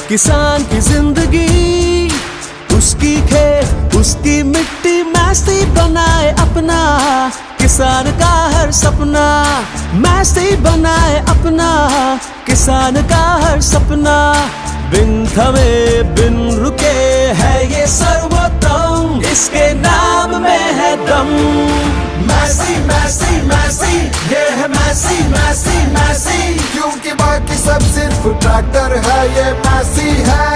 किसान की जिंदगी, उसकी खेत उसकी मिट्टी, मैसी बनाए अपना किसान का हर सपना। मैसी बनाए अपना किसान का हर सपना। बिन थमे बिन रुके है ये सर्वोत्तम, इसके नाम में है दम। मैसी मैसी मैसी, ये है मैसी मैसी मैसी, क्योंकि बाकी सब सिर्फ ट्रैक्टर है, ये मैसी है।